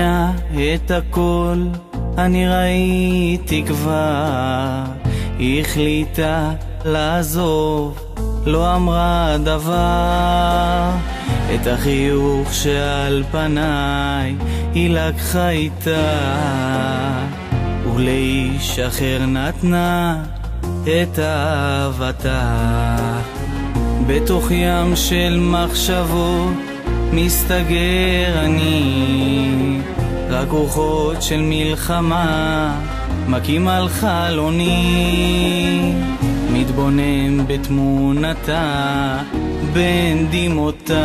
שומע את הכל, אני ראיתי כבר, היא החליטה לעזוב, לא אמרה דבר. את החיוך שעל פניי היא לקחה איתה, ולאיש אחר נתנה את אהבתה. בתוך ים של מחשבות מסתגר אני, רק רוחות של מלחמה מכים על חלוני. מתבונן בתמונתה בין דמעותיי,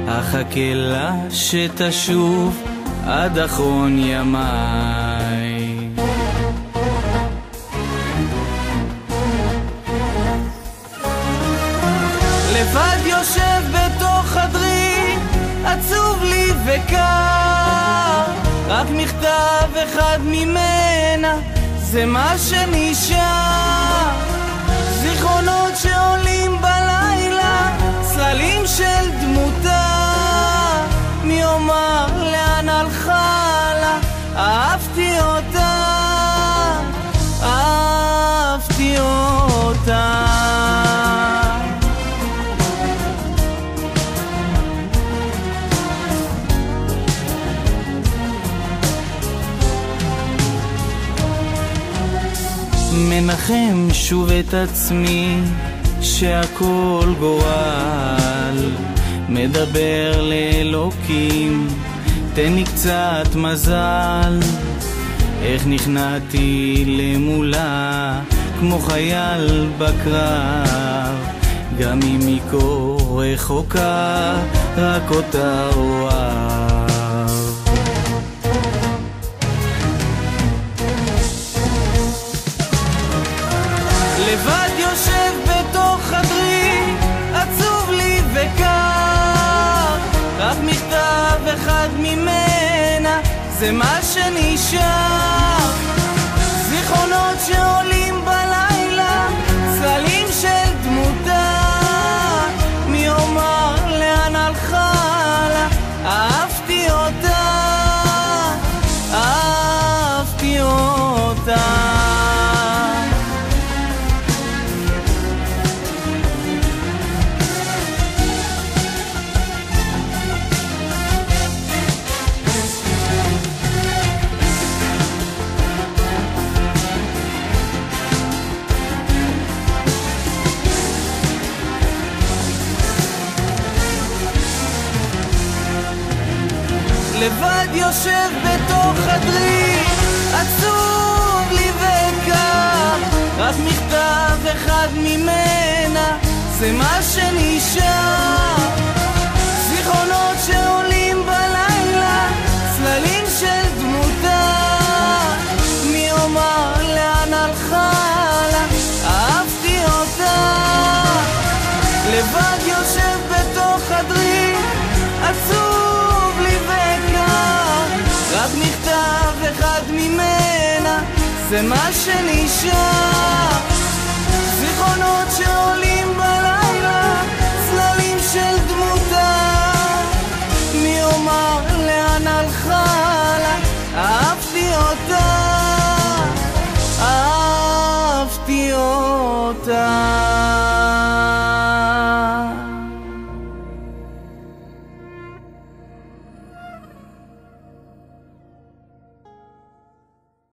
אחכה לה שתשוב עד אחרון ימיי. לבד יושב בתוך חדרי, עצוב לי וקר, רק מכתב אחד ממנה, זה מה שנשאר. זיכרונות שעולים בלילה, צללים של דמותה, מי אומר לאן הלכה לה, אהבתי אותה, אהבתי אותה. מנחם שוב את עצמי שהכל גורל, מדבר לאלוקים תן לי קצת מזל. איך נכנעתי למולה כמו חייל בקרב, גם אם היא כה רחוקה רק אותה אוהב. לבד יושב בתוך חדרי, עצוב לי וקר, רק מכתב אחד ממנה, זה מה שנשאר. זיכרונות שעולים בלילה, צללים של דמותה, מי אומר לאן הלכה לה, אהבתי אותה, אהבתי אותה. לבד יושב בתוך חדרי, עצוב לי וקר, רק מכתב אחד ממנה, זה מה שנשאר. זיכרונות שעולים בלילה, צללים של דמותה, מי אומר לאן הלכה לה, אהבתי אותה. לבד יושב בתוך חדרי, עצוב לי וקר, רק מכתב אחד ממנה, זה מה שנשאר. זיכרונות שעולים בלילה, צללים של דמותה, מי אומר לאן הלכה לה, אהבתי אותה, אהבתי אותה.